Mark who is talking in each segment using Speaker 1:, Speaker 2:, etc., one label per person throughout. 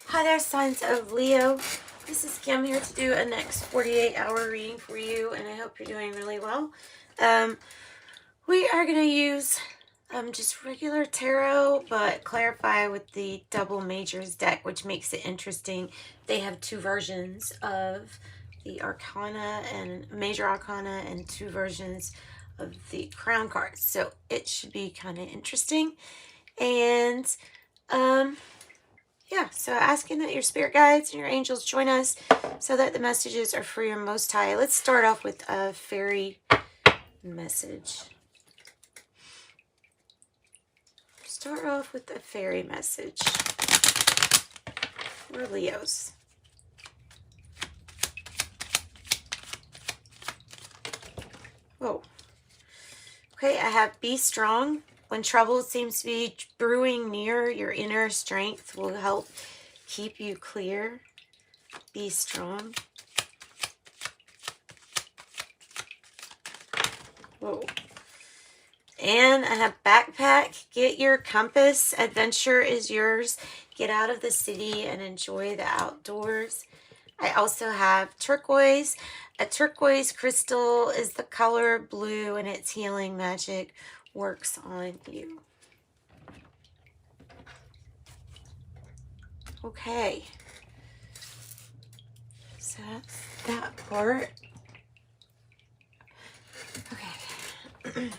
Speaker 1: Hi there, signs of Leo. This is Kim here to do a next 48-hour reading for you, and I hope you're doing really well. We are going to use just regular tarot, but clarify with the double majors deck, which makes it interesting. They have two versions of the arcana and major arcana and two versions of the crown cards. So it should be kind of interesting. And yeah, so asking that your spirit guides and your angels join us so that the messages are for your Most High. Let's start off with a fairy message. Start off with a fairy message for Leos. Whoa. Okay, I have be strong. When trouble seems to be brewing near, your inner strength will help keep you clear. Be strong. Whoa. And I have backpack. Get your compass. Adventure is yours. Get out of the city and enjoy the outdoors. I also have turquoise. A turquoise crystal is the color blue, and its healing magic works on you. Okay. So that's that part. Okay.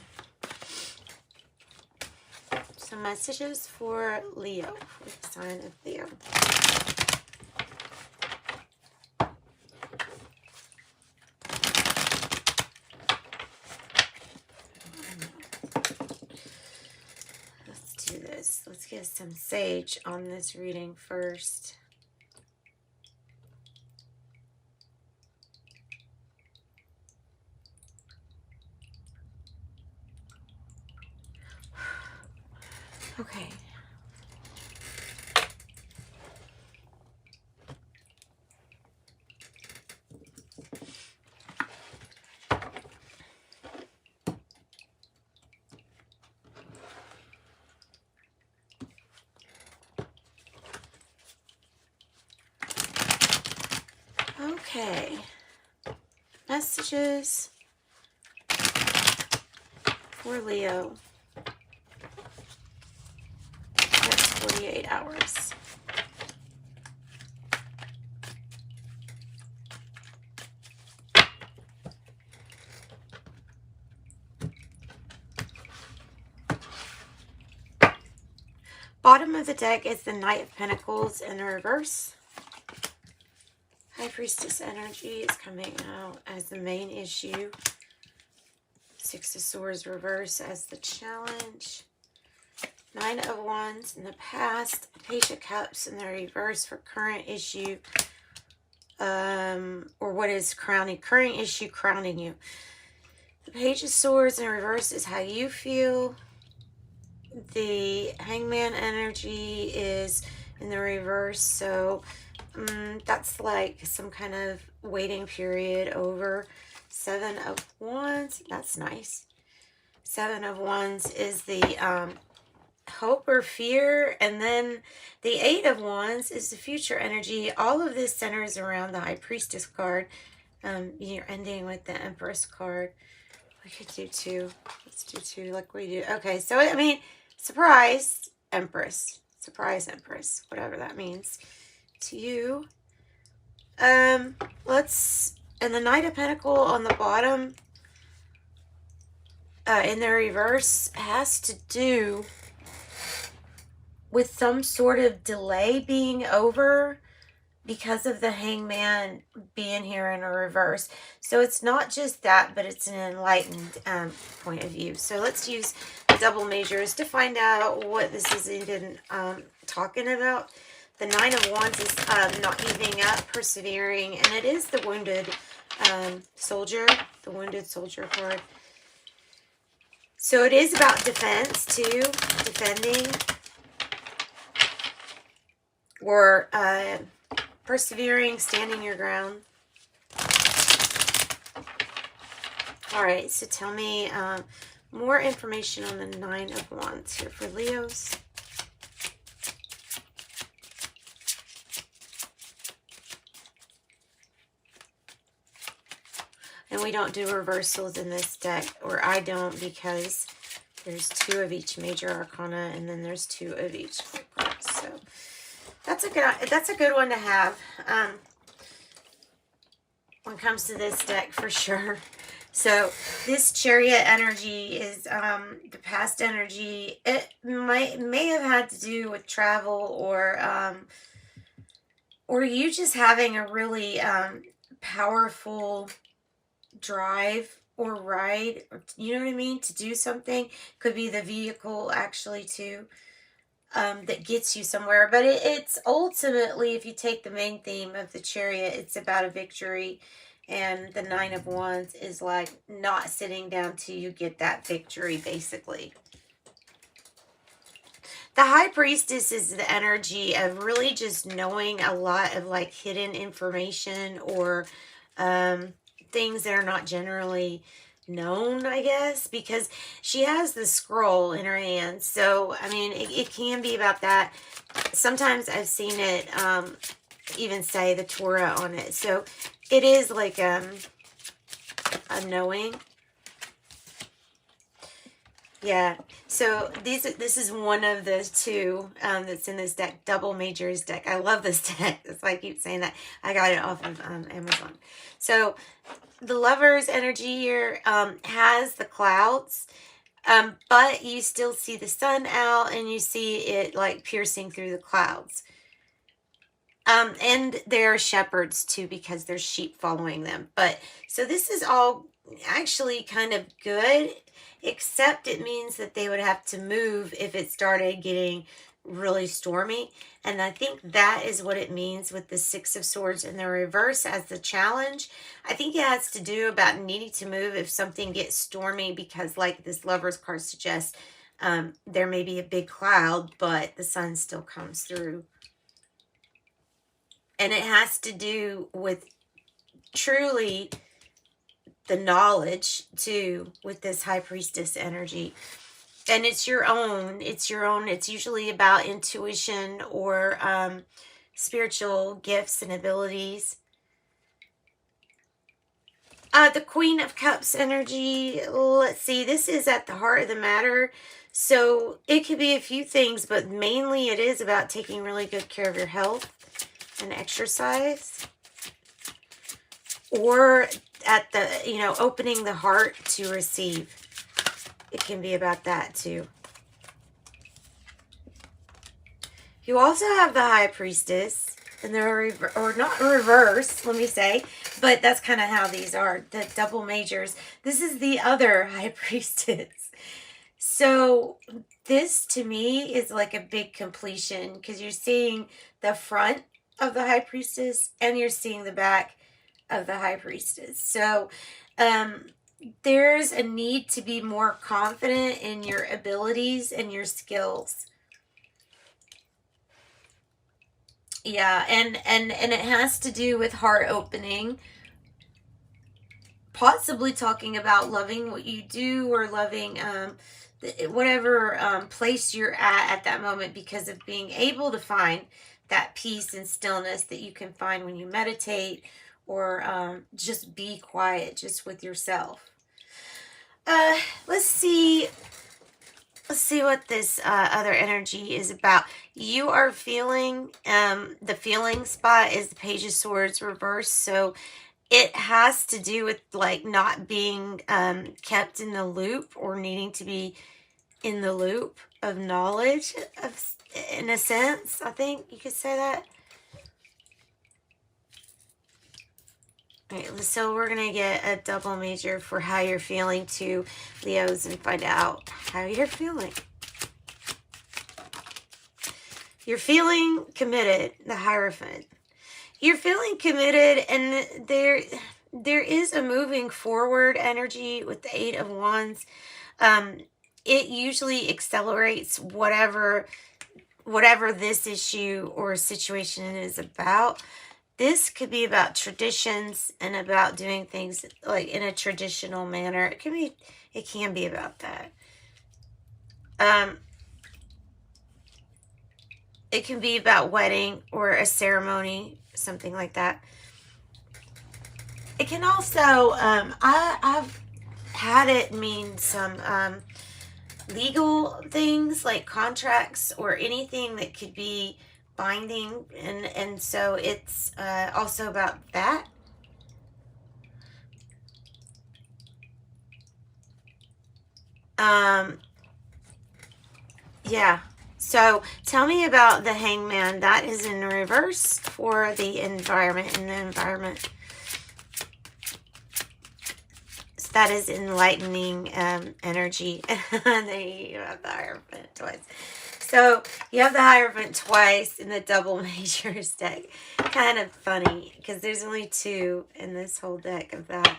Speaker 1: Some messages for Leo, for the sign of Leo. Let's do this. Let's get some sage on this reading first. Okay. Okay. Messages for Leo. Next 48 hours. Bottom of the deck is the Knight of Pentacles in reverse. High Priestess energy is coming out as the main issue. Six of Swords reverse as the challenge. Nine of Wands in the past. Page of Cups in the reverse for current issue. Or what is crowning? Current issue crowning you. The Page of Swords in reverse is how you feel. The Hangman energy is in the reverse, so that's like some kind of waiting period over. Seven of Wands, that's nice. Seven of Wands is the hope or fear, and then the Eight of Wands is the future energy. All of this centers around the High Priestess card. You're ending with the Empress card. We could do two. Let's do two like we do. Okay, so I mean, surprise Empress. Surprise Empress. Whatever that means to you. And the Knight of Pentacles on the bottom in the reverse has to do with some sort of delay being over because of the Hangman being here in a reverse. So it's not just that, but it's an enlightened point of view. So let's use the double majors to find out what this is even talking about. The Nine of Wands is not giving up, persevering, and it is the wounded soldier, the wounded soldier card. So it is about defense too, defending, or persevering, standing your ground. All right, so tell me more information on the Nine of Wands here for Leos. And we don't do reversals in this deck, or I don't, because there's 2 of each major arcana, and then there's 2 of each card. So that's a good one to have when it comes to this deck, for sure. So this Chariot energy is the past energy. It may have had to do with travel, or you just having a really powerful drive or ride, or, you know what I mean, to do something. Could be the vehicle, actually, too, that gets you somewhere. But it's ultimately, if you take the main theme of the Chariot, it's about a victory. And the 9 of Wands is like not sitting down till you get that victory, basically. The High Priestess is the energy of really just knowing a lot of like hidden information, or things that are not generally known, I guess, because she has the scroll in her hand. So, I mean, it can be about that. Sometimes I've seen it even say the Torah on it. So it is like a knowing. Yeah. So this is one of the 2 that's in this deck, double majors deck. I love this deck. That's why I keep saying that. I got it off of Amazon. So the Lover's energy here has the clouds, but you still see the sun out, and you see it like piercing through the clouds. And there are shepherds too, because there's sheep following them. But so this is all actually kind of good, except it means that they would have to move if it started getting really stormy. And I think that is what it means with the 6 of Swords in the reverse as the challenge. I think it has to do about needing to move if something gets stormy, because like this Lover's card suggests, there may be a big cloud, but the sun still comes through. And it has to do with truly the knowledge, too, with this High Priestess energy. And it's your own. It's your own. It's usually about intuition or spiritual gifts and abilities. The Queen of Cups energy. Let's see. This is at the heart of the matter. So it could be a few things, but mainly it is about taking really good care of your health and exercise, or at the, opening the heart to receive. It can be about that too. You also have the High Priestess, and they're or not reverse, let me say, but that's kind of how these are, the double majors. This is the other High Priestess. So this to me is like a big completion, because you're seeing the front of the High Priestess, and you're seeing the back of the High Priestess. So there's a need to be more confident in your abilities and your skills. Yeah, and it has to do with heart opening, possibly talking about loving what you do, or loving whatever place you're at that moment, because of being able to find that peace and stillness that you can find when you meditate, or just be quiet just with yourself. Let's see what this other energy is about. You are feeling, the feeling spot is the Page of Swords reverse. So it has to do with like not being kept in the loop, or needing to be in the loop of knowledge, in a sense. I think you could say that. All right, so we're going to get a double major for how you're feeling to Leos, and find out how you're feeling. You're feeling committed, the Hierophant. You're feeling committed, and there is a moving forward energy with the 8 of Wands. It usually accelerates whatever this issue or situation is about. This could be about traditions and about doing things like in a traditional manner. It can be about that. It can be about wedding or a ceremony, something like that. It can also, I've had it mean some legal things like contracts or anything that could be binding, and so it's also about that. Yeah. So tell me about the Hangman. That is in reverse for the environment, and the environment. So that is enlightening energy. There you have the Hierophant twice. So you have the Hierophant twice in the double measures deck. Kind of funny because there's only 2 in this whole deck of that.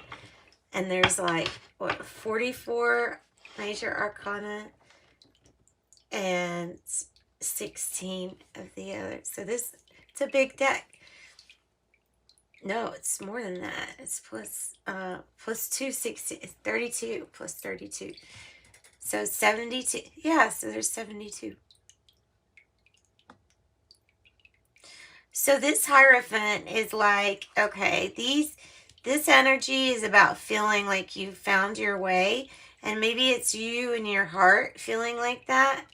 Speaker 1: And there's like, what, 44 major arcana and 16 of the other. So it's a big deck. No, it's more than that. It's plus 2, 16, it's 32 plus 32. So 72. Yeah, so there's 72. So this Hierophant is like, okay, this energy is about feeling like you found your way, and maybe it's you in your heart feeling like that.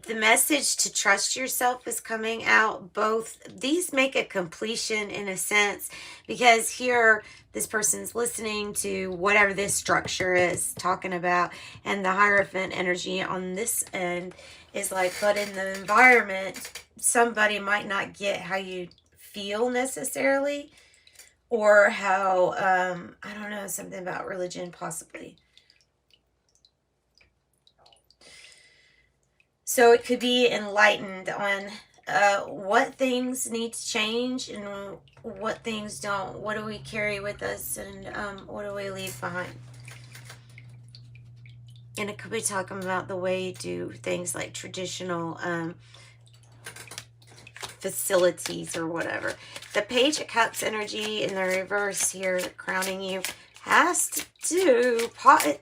Speaker 1: The message to trust yourself is coming out. Both these make a completion in a sense, because here this person's listening to whatever this structure is talking about, and the Hierophant energy on this end is like, but in the environment, somebody might not get how you feel necessarily, or how, I don't know, something about religion possibly. So it could be enlightened on what things need to change and what things don't. What do we carry with us, and what do we leave behind? And it could be talking about the way you do things like traditional facilities or whatever. The Page of Cups energy in the reverse here, crowning you, has to do,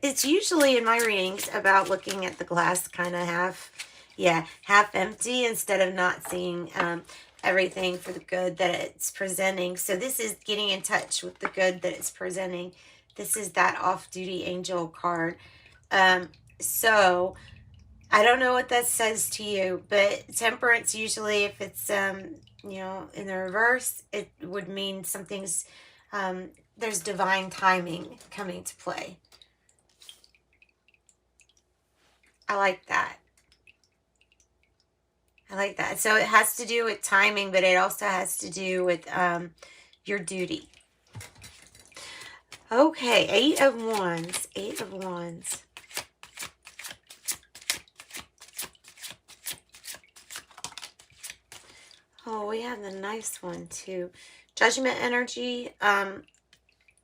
Speaker 1: it's usually in my readings about looking at the glass kind of half empty, instead of not seeing everything for the good that it's presenting. So this is getting in touch with the good that it's presenting. This is that off-duty angel card. So I don't know what that says to you, but Temperance, usually if it's you know, in the reverse, it would mean something's there's divine timing coming to play. I like that. I like that. So it has to do with timing, but it also has to do with your duty. Okay, 8 of Wands. 8 of Wands. Oh, we have the nice one too. Judgment energy.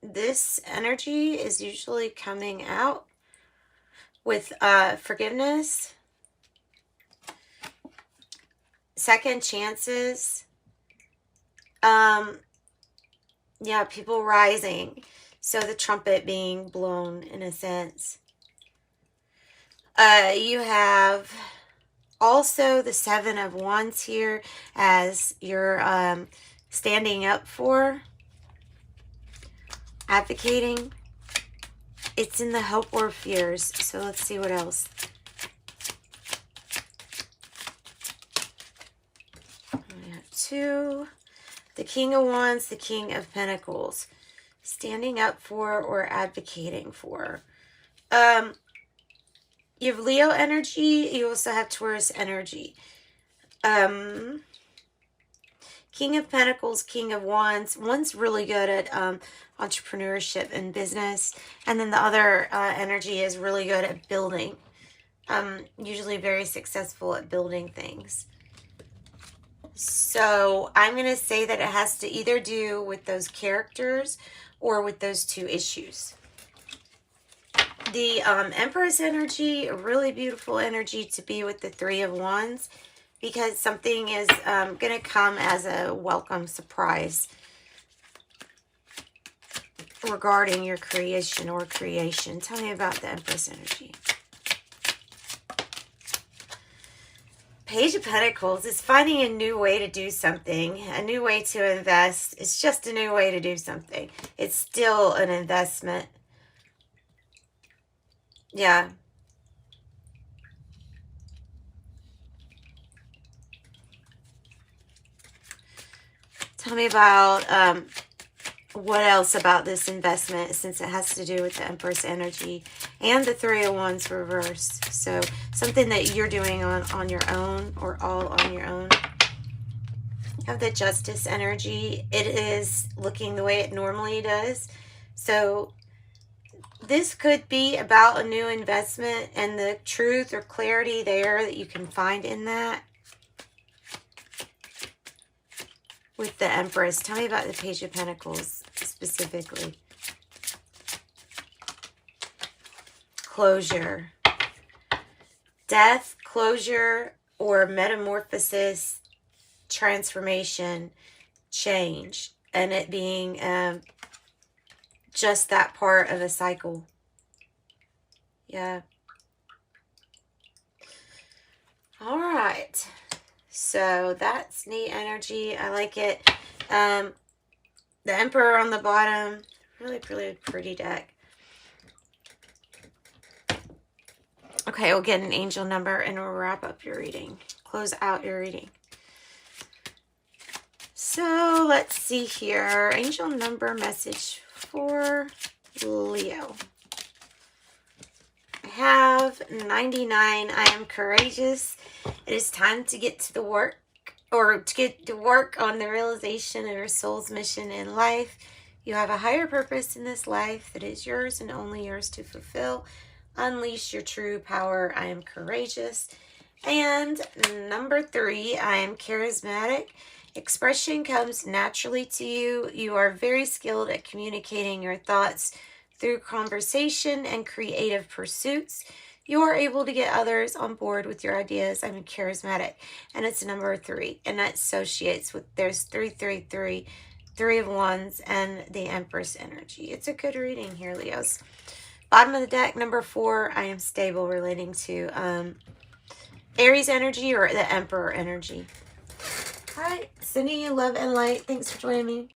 Speaker 1: This energy is usually coming out with forgiveness, second chances, yeah, people rising. So the trumpet being blown in a sense. You have also the 7 of Wands here as you're standing up for, advocating. It's in the hope or fears. So let's see what else. We have 2. The King of Wands, the King of Pentacles. Standing up for or advocating for. You have Leo energy. You also have Taurus energy. King of Pentacles, King of Wands. One's really good at entrepreneurship and business. And then the other energy is really good at building. Usually very successful at building things. So I'm going to say that it has to either do with those characters or with those 2 issues. The Empress energy, a really beautiful energy to be with the 3 of Wands, because something is going to come as a welcome surprise regarding your creation or creation. Tell me about the Empress energy. Page of Pentacles is finding a new way to do something, a new way to invest. It's just a new way to do something. It's still an investment. Yeah. Tell me about what else about this investment, since it has to do with the Empress energy and the Three of Wands reversed. So something that you're doing on your own, or all on your own. You have the Justice energy. It is looking the way it normally does. So this could be about a new investment and the truth or clarity there that you can find in that. With the Empress, tell me about the Page of Pentacles specifically. Closure. Death, closure, or metamorphosis, transformation, change. And it being just that part of a cycle. Yeah. All right. So that's neat energy. I like it. The Emperor on the bottom. Really, really pretty deck. Okay, we'll get an angel number and we'll wrap up your reading. Close out your reading. So let's see here. Angel number message for Leo. I have 99. I am courageous. It is time to get to the work, or to get to work on the realization of your soul's mission in life. You have a higher purpose in this life that is yours and only yours to fulfill. Unleash your true power. I am courageous. And number 3, I am charismatic. Expression comes naturally to you. You are very skilled at communicating your thoughts through conversation and creative pursuits. You are able to get others on board with your ideas. I'm charismatic. And it's number 3. And that associates with, there's 333, 3 of Wands, and the Empress energy. It's a good reading here, Leos. Bottom of the deck, number 4, I am stable, relating to Aries energy or the Emperor energy. All right, sending you love and light. Thanks for joining me.